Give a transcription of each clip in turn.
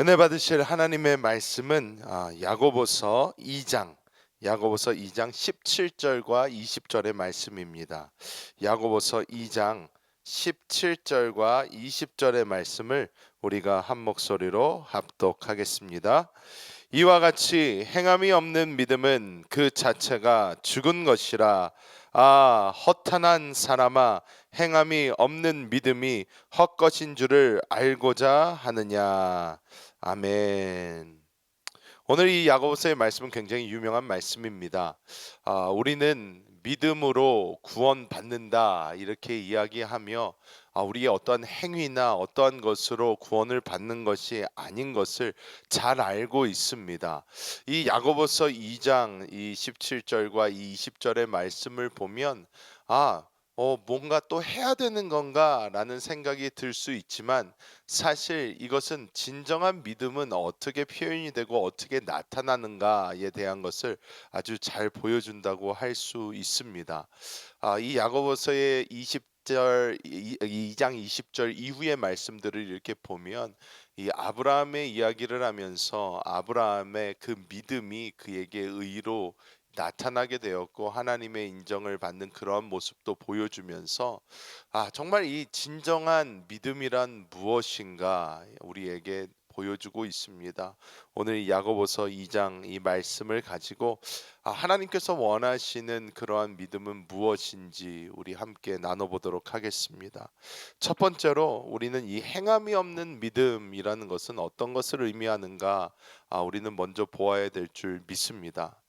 은혜 받으실 하나님의 말씀은 야고보서 2장 17절과 20절의 말씀입니다. 야고보서 2장 17절과 20절의 말씀을 우리가 한 목소리로 합독하겠습니다. 이와 같이 행함이 없는 믿음은 그 자체가 죽은 것이라. 허탄한 사람아, 행함이 없는 믿음이 헛것인 줄을 알고자 하느냐. 아멘. 오늘 이 야고보서의 말씀은 굉장히 유명한 말씀입니다. 우리는 믿음으로 구원받는다 이렇게 이야기하며, 우리의 어떤 행위나 어떠한 것으로 구원을 받는 것이 아닌 것을 잘 알고 있습니다. 이 야고보서 2장 이 17절과 이 20절의 말씀을 보면 뭔가 또 해야 되는 건가라는 생각이 들 수 있지만, 사실 이것은 진정한 믿음은 어떻게 표현이 되고 어떻게 나타나는가에 대한 것을 아주 잘 보여준다고 할 수 있습니다. 이 야고보서의 2장 20절 이후의 말씀들을 이렇게 보면, 이 아브라함의 이야기를 하면서 아브라함의 그 믿음이 그에게 의로 나타나게 되었고 하나님의 인정을 받는 그러한 모습도 보여주면서, 정말 이 진정한 믿음이란 무엇인가 우리에게 보여주고 있습니다. 오늘 이 야고보서 2장 이 말씀을 가지고 하나님께서 원하시는 그러한 믿음은 무엇인지 우리 함께 나눠보도록 하겠습니다. 첫 번째로 우리는 이 행함이 없는 믿음이라는 것은 어떤 것을 의미하는가, 우리는 먼저 보아야 될 줄 믿습니다.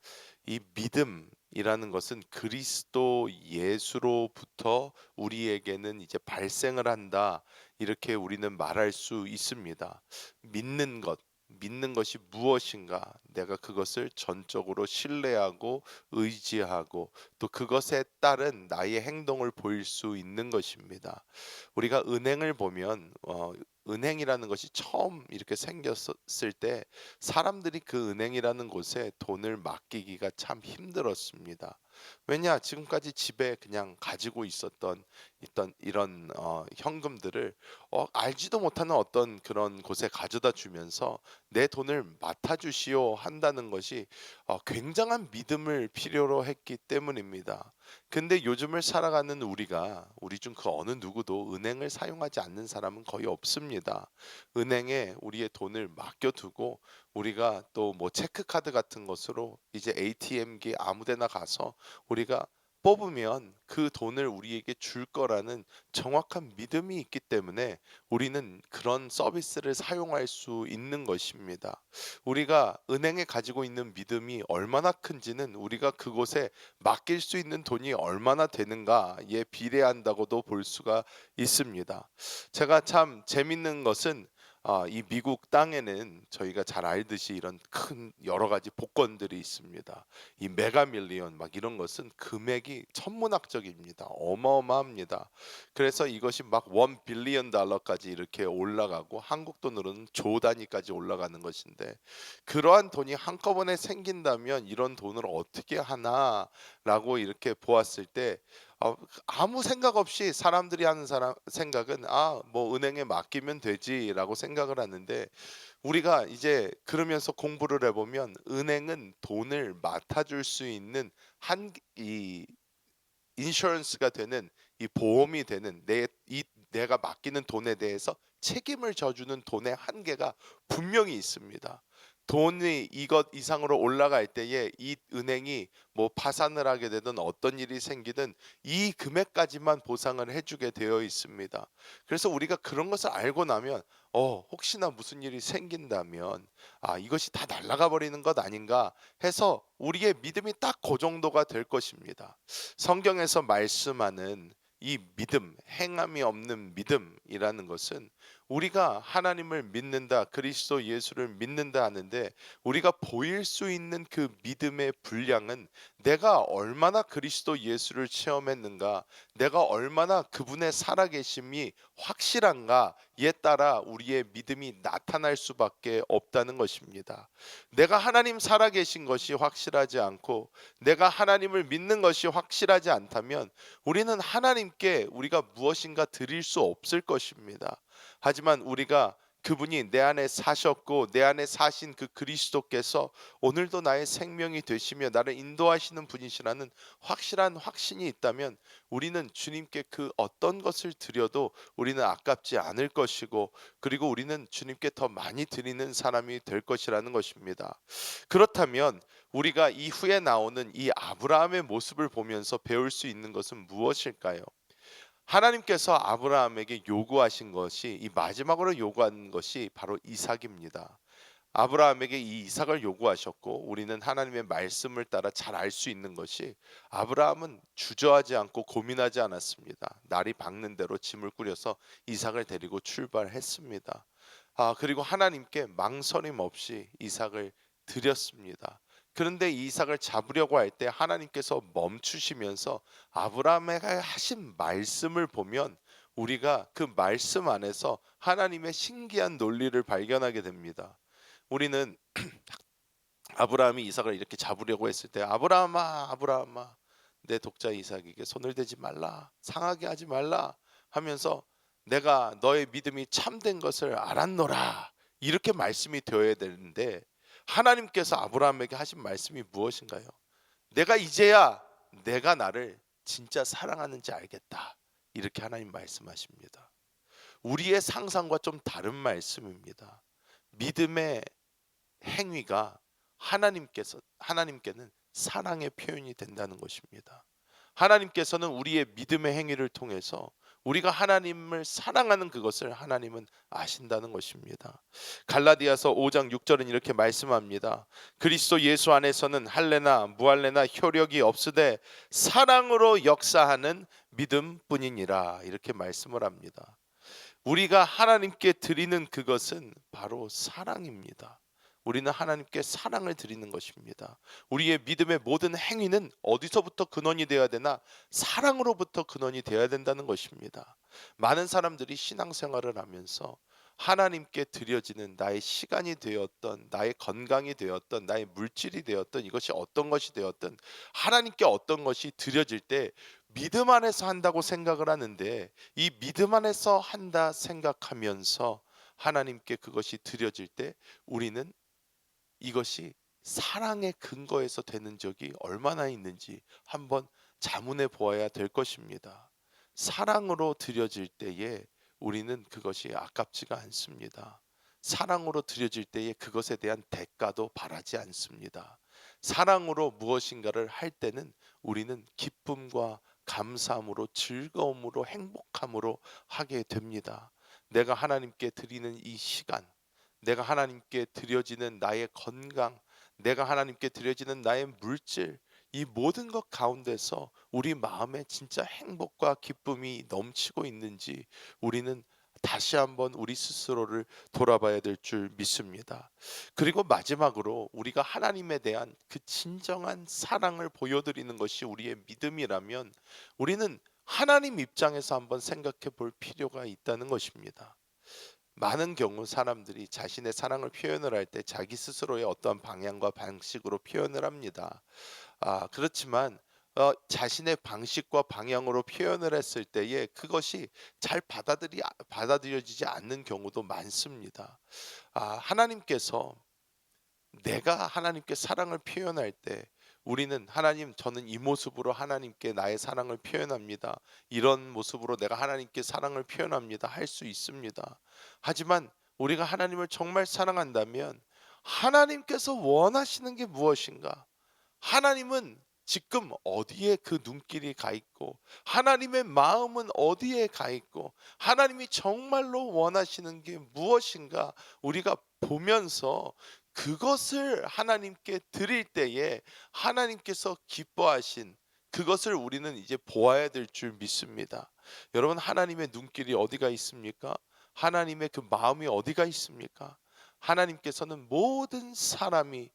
이 믿음이라는 것은 그리스도 예수로부터 우리에게는 이제 발생을 한다, 이렇게 우리는 말할 수 있습니다. 믿는 것, 믿는 것이 무엇인가? 내가 그것을 전적으로 신뢰하고 의지하고 또 그것에 따른 나의 행동을 보일 수 있는 것입니다. 우리가 은행을 보면, 은행이라는 것이 처음 이렇게 생겼을 때 사람들이 그 은행이라는 곳에 돈을 맡기기가 참 힘들었습니다. 왜냐? 지금까지 집에 그냥 가지고 있던 이런 현금들을 알지도 못하는 어떤 그런 곳에 가져다 주면서 내 돈을 맡아 주시오 한다는 것이 굉장한 믿음을 필요로 했기 때문입니다. 근데 요즘을 살아가는 우리 중 그 어느 누구도 은행을 사용하지 않는 사람은 거의 없습니다. 은행에 우리의 돈을 맡겨두고 우리가 또 뭐 체크카드 같은 것으로 이제 ATM기 아무 데나 가서 우리가 뽑으면 그 돈을 우리에게 줄 거라는 정확한 믿음이 있기 때문에 우리는 그런 서비스를 사용할 수 있는 것입니다. 우리가 은행에 가지고 있는 믿음이 얼마나 큰지는 우리가 그곳에 맡길 수 있는 돈이 얼마나 되는가에 비례한다고도 볼 수가 있습니다. 제가 참 재밌는 것은, 이 미국 땅에는 저희가 잘 알듯이 이런 큰 여러 가지 복권들이 있습니다. 이 메가 밀리언 막 이런 것은 금액이 천문학적입니다. 어마어마합니다. 그래서 이것이 막 원 빌리언 달러까지 이렇게 올라가고 한국 돈으로는 조 단위까지 올라가는 것인데, 그러한 돈이 한꺼번에 생긴다면 이런 돈을 어떻게 하나라고 이렇게 보았을 때, 아무 생각 없이 사람들이 하는 생각은 뭐 은행에 맡기면 되지라고 생각을 하는데, 우리가 이제 그러면서 공부를 해보면 은행은 돈을 맡아줄 수 있는 한 이 인슈런스가 되는, 이 보험이 되는, 내가 맡기는 돈에 대해서 책임을 져주는 돈의 한계가 분명히 있습니다. 돈이 이것 이상으로 올라갈 때에 이 은행이 뭐 파산을 하게 되든 어떤 일이 생기든 이 금액까지만 보상을 해주게 되어 있습니다. 그래서 우리가 그런 것을 알고 나면, 혹시나 무슨 일이 생긴다면 이것이 다 날아가 버리는 것 아닌가 해서 우리의 믿음이 딱 그 정도가 될 것입니다. 성경에서 말씀하는 이 믿음, 행함이 없는 믿음이라는 것은 우리가 하나님을 믿는다, 그리스도 예수를 믿는다 하는데, 우리가 보일 수 있는 그 믿음의 분량은 내가 얼마나 그리스도 예수를 체험했는가, 내가 얼마나 그분의 살아계심이 확실한가에 따라 우리의 믿음이 나타날 수밖에 없다는 것입니다. 내가 하나님 살아계신 것이 확실하지 않고 내가 하나님을 믿는 것이 확실하지 않다면 우리는 하나님께 우리가 무엇인가 드릴 수 없을 것입니다. 하지만 우리가 그분이 내 안에 사셨고 내 안에 사신 그 그리스도께서 오늘도 나의 생명이 되시며 나를 인도하시는 분이시라는 확실한 확신이 있다면 우리는 주님께 그 어떤 것을 드려도 우리는 아깝지 않을 것이고, 그리고 우리는 주님께 더 많이 드리는 사람이 될 것이라는 것입니다. 그렇다면 우리가 이후에 나오는 이 아브라함의 모습을 보면서 배울 수 있는 것은 무엇일까요? 하나님께서 아브라함에게 요구하신 것이, 이 마지막으로 요구한 것이 바로 이삭입니다. 아브라함에게 이 이삭을 요구하셨고, 우리는 하나님의 말씀을 따라 잘 알 수 있는 것이 아브라함은 주저하지 않고 고민하지 않았습니다. 날이 밝는 대로 짐을 꾸려서 이삭을 데리고 출발했습니다. 그리고 하나님께 망설임 없이 이삭을 드렸습니다. 그런데 이 이삭을 잡으려고 할 때 하나님께서 멈추시면서 아브라함에게 하신 말씀을 보면 우리가 그 말씀 안에서 하나님의 신기한 논리를 발견하게 됩니다. 우리는 아브라함이 이삭을 이렇게 잡으려고 했을 때 아브라함아 아브라함아 내 독자 이삭에게 손을 대지 말라, 상하게 하지 말라 하면서 내가 너의 믿음이 참된 것을 알았노라, 이렇게 말씀이 되어야 되는데 하나님께서 아브라함에게 하신 말씀이 무엇인가요? 내가 이제야 내가 나를 진짜 사랑하는지 알겠다, 이렇게 하나님 말씀하십니다. 우리의 상상과 좀 다른 말씀입니다. 믿음의 행위가 하나님께는 사랑의 표현이 된다는 것입니다. 하나님께서는 우리의 믿음의 행위를 통해서 우리가 하나님을 사랑하는 그것을 하나님은 아신다는 것입니다. 갈라디아서 5장 6절은 이렇게 말씀합니다. 그리스도 예수 안에서는 할례나 무할례나 효력이 없으되 사랑으로 역사하는 믿음뿐이니라, 이렇게 말씀을 합니다. 우리가 하나님께 드리는 그것은 바로 사랑입니다. 우리는 하나님께 사랑을 드리는 것입니다. 우리의 믿음의 모든 행위는 어디서부터 근원이 되어야 되나? 사랑으로부터 근원이 되어야 된다는 것입니다. 많은 사람들이 신앙생활을 하면서 하나님께 드려지는 나의 시간이 되었던, 나의 건강이 되었던, 나의 물질이 되었던, 이것이 어떤 것이 되었던, 하나님께 어떤 것이 드려질 때 믿음 안에서 한다고 생각을 하는데, 이 믿음 안에서 한다 생각하면서 하나님께 그것이 드려질 때 우리는 이것이 사랑의 근거에서 되는 적이 얼마나 있는지 한번 자문해 보아야 될 것입니다. 사랑으로 드려질 때에 우리는 그것이 아깝지가 않습니다. 사랑으로 드려질 때에 그것에 대한 대가도 바라지 않습니다. 사랑으로 무엇인가를 할 때는 우리는 기쁨과 감사함으로, 즐거움으로, 행복함으로 하게 됩니다. 내가 하나님께 드리는 이 시간, 내가 하나님께 드려지는 나의 건강, 내가 하나님께 드려지는 나의 물질, 이 모든 것 가운데서 우리 마음에 진짜 행복과 기쁨이 넘치고 있는지 우리는 다시 한번 우리 스스로를 돌아봐야 될 줄 믿습니다. 그리고 마지막으로 우리가 하나님에 대한 그 진정한 사랑을 보여드리는 것이 우리의 믿음이라면 우리는 하나님 입장에서 한번 생각해 볼 필요가 있다는 것입니다. 많은 경우 사람들이 자신의 사랑을 표현을 할 때 자기 스스로의 어떠한 방향과 방식으로 표현을 합니다. 그렇지만 자신의 방식과 방향으로 표현을 했을 때에 그것이 잘 받아들여지지 않는 경우도 많습니다. 하나님께서, 내가 하나님께 사랑을 표현할 때 우리는 하나님, 저는 이 모습으로 하나님께 나의 사랑을 표현합니다, 이런 모습으로 내가 하나님께 사랑을 표현합니다 할 수 있습니다. 하지만 우리가 하나님을 정말 사랑한다면 하나님께서 원하시는 게 무엇인가? 하나님은 지금 어디에 그 눈길이 가 있고 하나님의 마음은 어디에 가 있고 하나님이 정말로 원하시는 게 무엇인가 우리가 보면서 그것을 하나님께 드릴 때에 하나님께서 기뻐하신 그것을 우리는 이제 보아야 될 줄 믿습니다. 여러분, 하나님의 눈길이 어디가 있습니까? 하나님의 그 마음이 어디가 있습니까? 하나님께서는 모든 사람이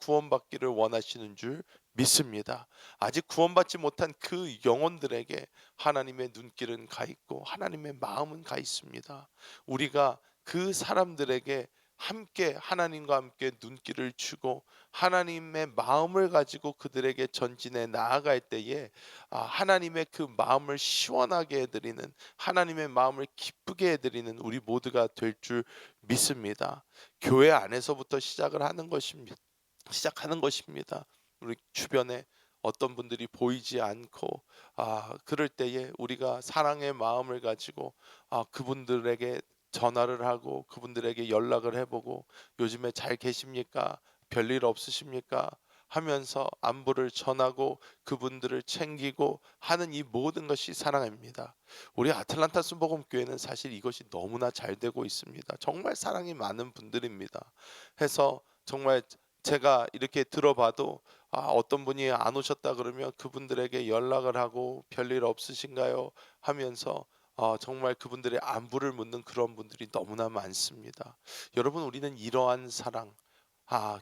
구원받기를 원하시는 줄 믿습니다. 아직 구원받지 못한 그 영혼들에게 하나님의 눈길은 가 있고 하나님의 마음은 가 있습니다. 우리가 그 사람들에게 함께 하나님과 함께 눈길을 주고 하나님의 마음을 가지고 그들에게 전진해 나아갈 때에 하나님의 그 마음을 시원하게 해드리는, 하나님의 마음을 기쁘게 해드리는 우리 모두가 될 줄 믿습니다. 교회 안에서부터 시작하는 것입니다. 우리 주변에 어떤 분들이 보이지 않고 그럴 때에 우리가 사랑의 마음을 가지고 그분들에게 전화를 하고 그분들에게 연락을 해보고 요즘에 잘 계십니까? 별일 없으십니까? 하면서 안부를 전하고 그분들을 챙기고 하는 이 모든 것이 사랑입니다. 우리 아틀란타 순복음교회는 사실 이것이 너무나 잘 되고 있습니다. 정말 사랑이 많은 분들입니다. 해서 정말 제가 이렇게 들어봐도 어떤 분이 안 오셨다 그러면 그분들에게 연락을 하고 "별일 없으신가요?" 하면서 정말 그분들의 안부를 묻는 그런 분들이 너무나 많습니다. 여러분, 우리는 이러한 사랑,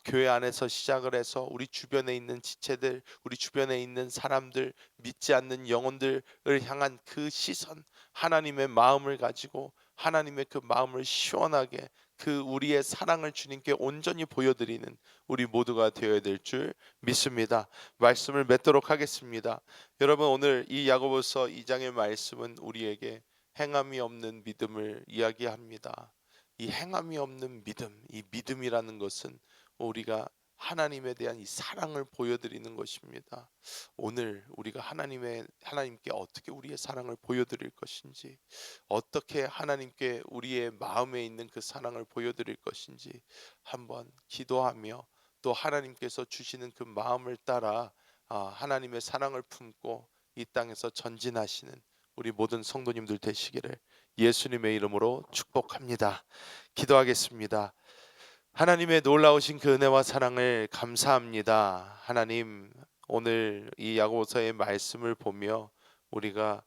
교회 안에서 시작을 해서 우리 주변에 있는 지체들, 우리 주변에 있는 사람들, 믿지 않는 영혼들을 향한 그 시선, 하나님의 마음을 가지고 하나님의 그 마음을 시원하게 그 우리의 사랑을 주님께 온전히 보여드리는 우리 모두가 되어야 될 줄 믿습니다. 말씀을 맺도록 하겠습니다. 여러분, 오늘 이 야고보서 2장의 말씀은 우리에게 행함이 없는 믿음을 이야기합니다. 이 행함이 없는 믿음, 이 믿음이라는 것은 우리가 하나님에 대한 이 사랑을 보여드리는 것입니다. 오늘 우리가 하나님께 어떻게 우리의 사랑을 보여드릴 것인지, 어떻게 하나님께 우리의 마음에 있는 그 사랑을 보여드릴 것인지 한번 기도하며 또 하나님께서 주시는 그 마음을 따라 하나님의 사랑을 품고 이 땅에서 전진하시는 우리 모든 성도님들 되시기를 예수님의 이름으로 축복합니다. 기도하겠습니다. 하나님의 놀라우신 그 은혜와 사랑을 감사합니다. 하나님, 오늘 이 야고보서의 말씀을 보며 우리가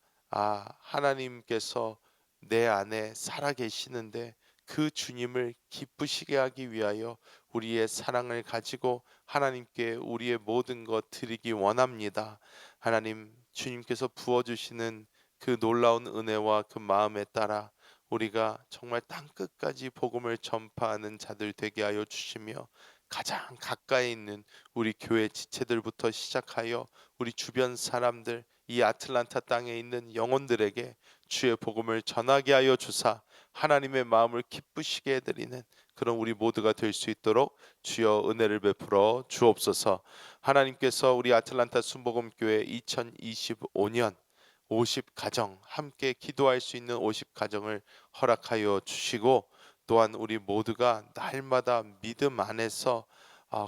하나님께서 내 안에 살아 계시는데 그 주님을 기쁘시게 하기 위하여 우리의 사랑을 가지고 하나님께 우리의 모든 것 드리기 원합니다. 하나님, 주님께서 부어주시는 그 놀라운 은혜와 그 마음에 따라 우리가 정말 땅끝까지 복음을 전파하는 자들 되게 하여 주시며 가장 가까이 있는 우리 교회 지체들부터 시작하여 우리 주변 사람들, 이 아틀란타 땅에 있는 영혼들에게 주의 복음을 전하게 하여 주사 하나님의 마음을 기쁘시게 해드리는 그런 우리 모두가 될 수 있도록 주여 은혜를 베풀어 주옵소서. 하나님께서 우리 아틀란타 순복음교회 2025년 50 가정, 함께 기도할 수 있는 50 가정을 허락하여 주시고 또한 우리 모두가 날마다 믿음 안에서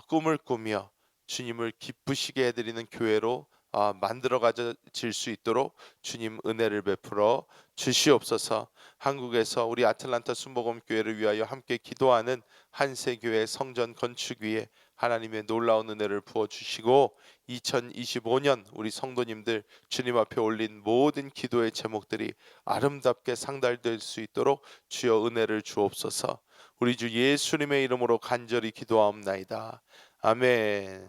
꿈을 꾸며 주님을 기쁘시게 해드리는 교회로 만들어 가질 수 있도록 주님 은혜를 베풀어 주시옵소서. 한국에서 우리 아틀란타 순복음 교회를 위하여 함께 기도하는 한세교회 성전 건축 위에 하나님의 놀라운 은혜를 부어 주시고 2025년 우리 성도님들 주님 앞에 올린 모든 기도의 제목들이 아름답게 상달될 수 있도록 주여 은혜를 주옵소서. 우리 주 예수님의 이름으로 간절히 기도하옵나이다. 아멘.